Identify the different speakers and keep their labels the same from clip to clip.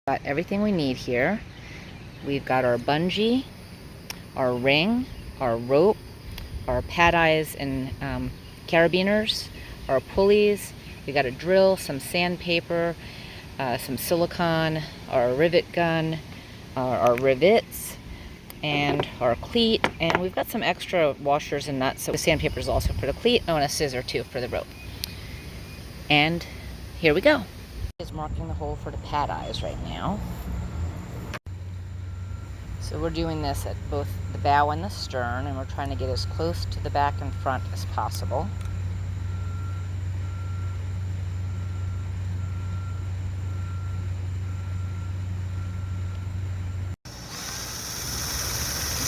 Speaker 1: Got everything we need here. We've got our bungee, our ring, our rope, our pad eyes and carabiners, our pulleys. We got a drill, some sandpaper, some silicone, our rivet gun, our rivets, and our cleat. And we've got some extra washers and nuts. So the sandpaper is also for the cleat. Oh, and a scissor too for the rope. And here we go. Is marking the hole for the pad eyes right now. So we're doing this at both the bow and the stern, and we're trying to get as close to the back and front as possible.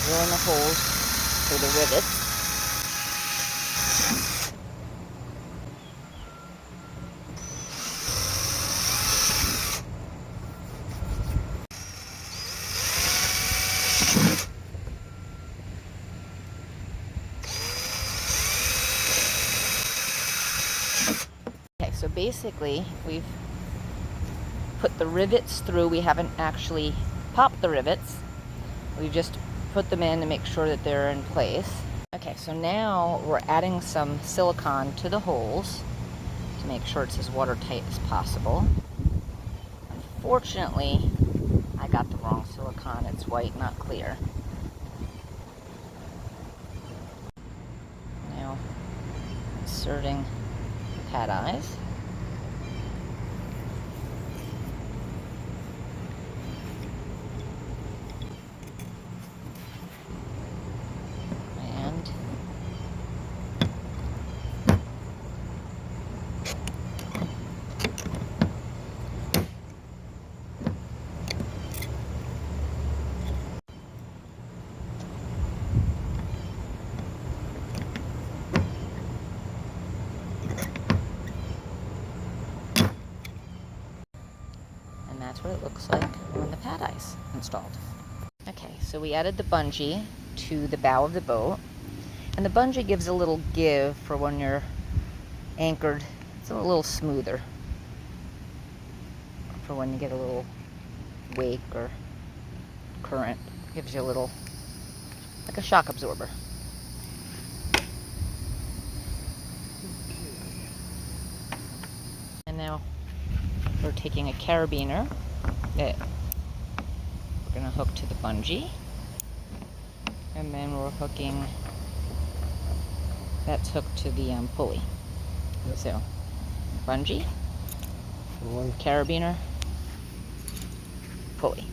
Speaker 1: Drilling the holes for the rivets. Okay, so basically we've put the rivets through. We haven't actually popped the rivets. We've just put them in to make sure that they're in place. Okay, so now we're adding some silicone to the holes to make sure it's as watertight as possible. Unfortunately, I got the wrong silicone. It's white, not clear. Now, inserting pad eyes. That's what it looks like when the pad eye's installed. Okay, so we added the bungee to the bow of the boat, and the bungee gives a little give for when you're anchored. It's a little smoother for when you get a little wake or current. Gives you a little, like a shock absorber. And now we're taking a carabiner that we're going to hook to the bungee, and then we're hooking, that's hooked to the pulley. Yep. So bungee, carabiner, pulley.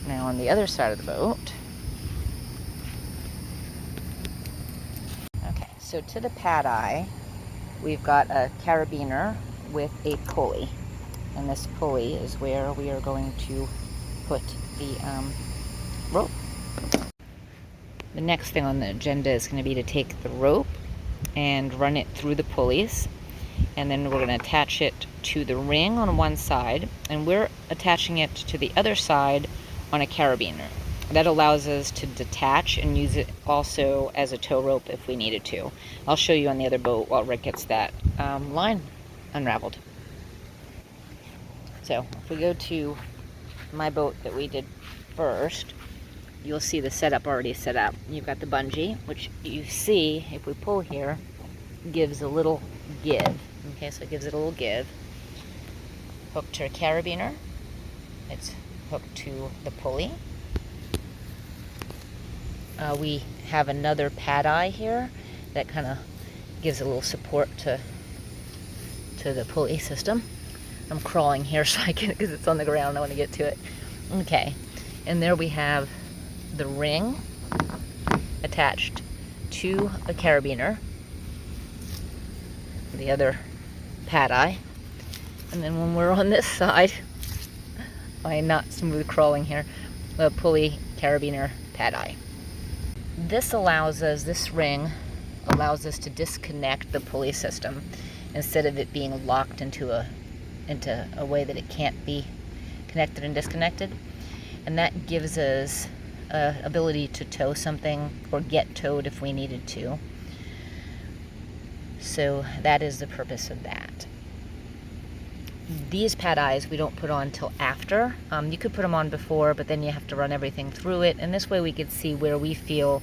Speaker 1: Now on the other side of the boat, okay, so to the pad eye we've got a carabiner with a pulley, and this pulley is where we are going to put the rope. The next thing on the agenda is going to be to take the rope and run it through the pulleys, and then we're going to attach it to the ring on one side, and we're attaching it to the other side on a carabiner. That allows us to detach and use it also as a tow rope if we needed to. I'll show you on the other boat while Rick gets that line unraveled. So if we go to my boat that we did first, you'll see the setup already set up. You've got the bungee, which you see, if we pull here, gives a little give. Okay, so it gives it a little give. Hooked to a carabiner. It's hooked to the pulley. We have another pad eye here that kind of gives a little support to the pulley system. I'm crawling here so I can, because it's on the ground, I want to get to it. Okay, and there we have the ring attached to a carabiner, the other pad eye, and then when we're on this side, I'm not smooth crawling here, the pulley, carabiner, pad eye. This ring allows us to disconnect the pulley system instead of it being locked into a way that it can't be connected and disconnected. And that gives us ability to tow something or get towed if we needed to. So that is the purpose of that. these pad eyes we don't put on till after. You could put them on before, but then you have to run everything through it, and this way we could see where we feel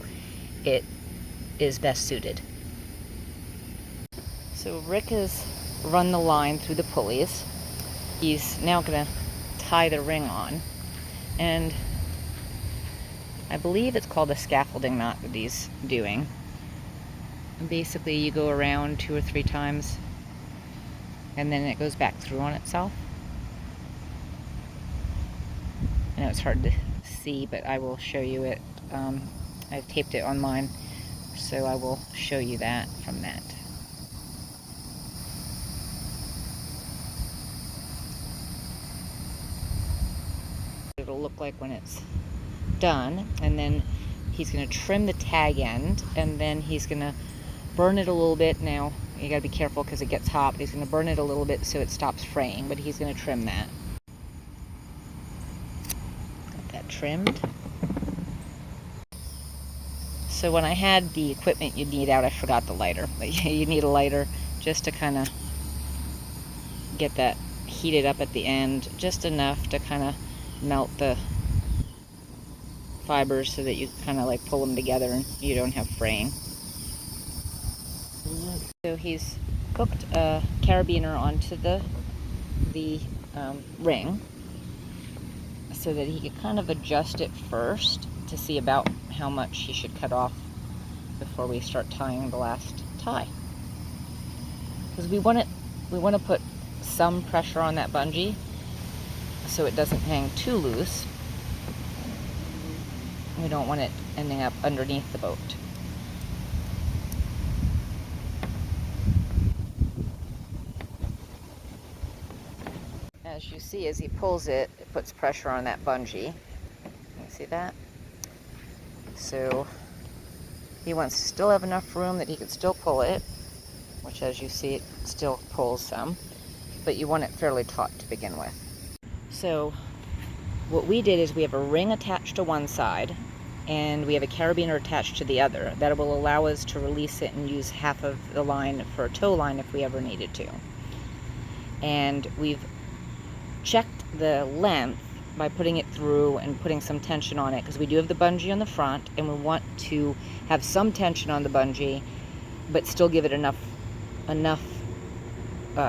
Speaker 1: it is best suited. So Rick has run the line through the pulleys. He's now going to tie the ring on, and I believe it's called a scaffolding knot that he's doing. And basically you go around 2 or 3 times and then it goes back through on itself. I know it's hard to see, but I will show you it. I've taped it on mine, so I will show you that from that. It'll look like when it's done, and then he's going to trim the tag end, and then he's going to burn it a little bit. Now you got to be careful because it gets hot. He's going to burn it a little bit so it stops fraying, but he's going to trim that. Got that trimmed. So when I had the equipment you'd need out, I forgot the lighter. But you need a lighter just to kind of get that heated up at the end, just enough to kind of melt the fibers so that you kind of like pull them together and you don't have fraying. So he's hooked a carabiner onto the ring so that he could kind of adjust it first to see about how much he should cut off before we start tying the last tie. Because we want to put some pressure on that bungee so it doesn't hang too loose. We don't want it ending up underneath the boat. As you see, as he pulls it, it puts pressure on that bungee. You see that? So he wants to still have enough room that he could still pull it, which as you see it still pulls some, but you want it fairly taut to begin with. So what we did is we have a ring attached to one side and we have a carabiner attached to the other. That will allow us to release it and use half of the line for a tow line if we ever needed to. And we've checked the length by putting it through and putting some tension on it, because we do have the bungee on the front and we want to have some tension on the bungee but still give it enough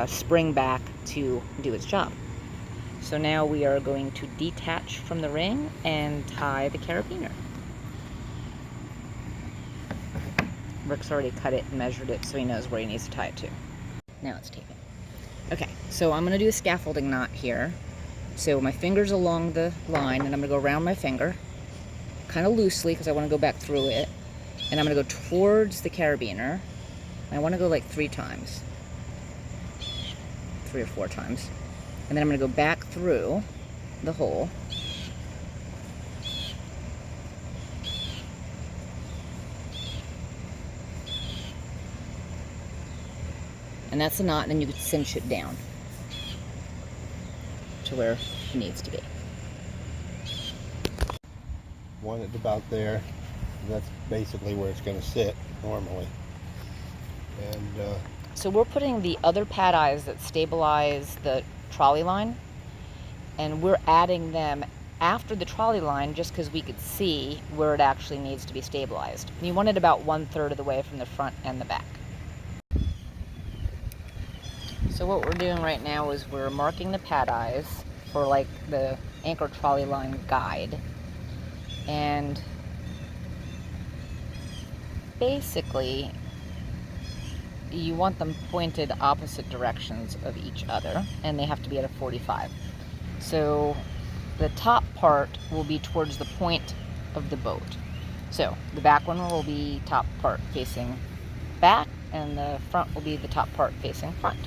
Speaker 1: spring back to do its job. So now we are going to detach from the ring and tie the carabiner. Rick's already cut it and measured it, so he knows where he needs to tie it to. Now let's tape it. Okay, so I'm going to do a scaffolding knot here. So my finger's along the line, and I'm going to go around my finger, kind of loosely because I want to go back through it. And I'm going to go towards the carabiner. I want to go like 3 times. 3 or 4 times. And then I'm going to go back through the hole. And that's the knot, and then you can cinch it down to where it needs to be.
Speaker 2: One at about there. That's basically where it's going to sit normally. And
Speaker 1: so we're putting the other pad eyes that stabilize the trolley line, and we're adding them after the trolley line just because we could see where it actually needs to be stabilized. And you want it about 1/3 of the way from the front and the back. So what we're doing right now is we're marking the pad eyes for like the anchor trolley line guide, and basically you want them pointed opposite directions of each other, and they have to be at a 45. So the top part will be towards the point of the boat. So the back one will be top part facing back, and the front will be the top part facing front.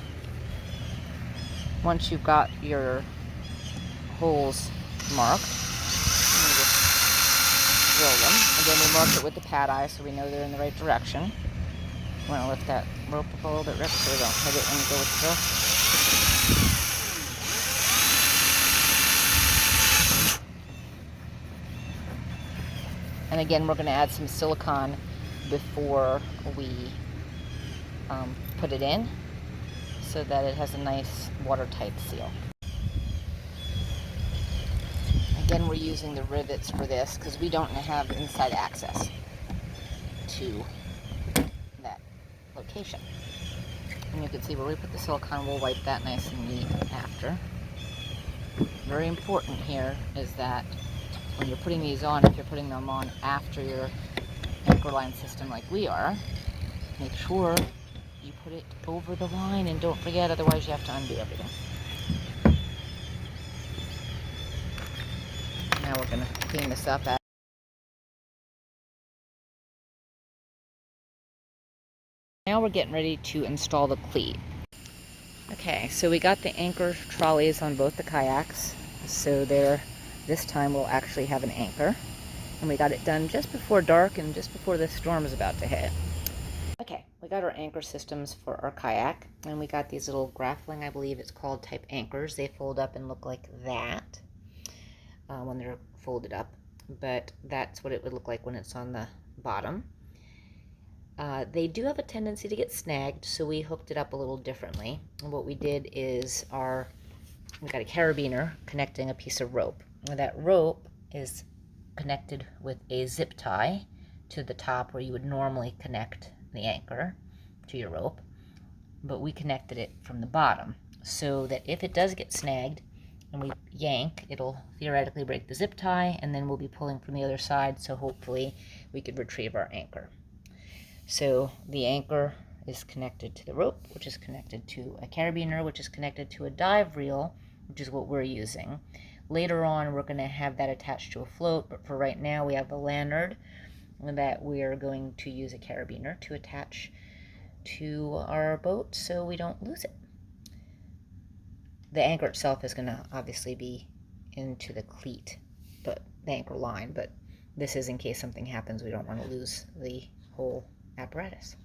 Speaker 1: Once you've got your holes marked, you just drill them. Again, we mark it with the pad eye so we know they're in the right direction. You want to lift that rope up a little bit, Rick, so we don't hit it when you go with the drill. And again, we're going to add some silicone before we put it in, so that it has a nice watertight seal. Again, we're using the rivets for this because we don't have inside access to that location. And you can see where we put the silicone, we'll wipe that nice and neat after. Very important here is that when you're putting these on, if you're putting them on after your anchor line system like we are, make sure you put it over the line and don't forget, otherwise you have to undo everything. Now we're going to clean this up. Now we're getting ready to install the cleat. Okay, so we got the anchor trolleys on both the kayaks, so this time we'll actually have an anchor. And we got it done just before dark and just before the storm is about to hit. Okay, we got our anchor systems for our kayak, and we got these little grappling, I believe it's called, type anchors. They fold up and look like that when they're folded up, but that's what it would look like when it's on the bottom. They do have a tendency to get snagged, so we hooked it up a little differently. And what we did is we got a carabiner connecting a piece of rope. And that rope is connected with a zip tie to the top where you would normally connect the anchor to your rope, but we connected it from the bottom so that if it does get snagged and we yank, it'll theoretically break the zip tie, and then we'll be pulling from the other side, so hopefully we could retrieve our anchor. So the anchor is connected to the rope, which is connected to a carabiner, which is connected to a dive reel, which is what we're using. Later on, we're going to have that attached to a float, but for right now, we have a lanyard that we're going to use a carabiner to attach to our boat so we don't lose it. The anchor itself is going to obviously be into the cleat, but the anchor line, but this is in case something happens, we don't want to lose the whole apparatus.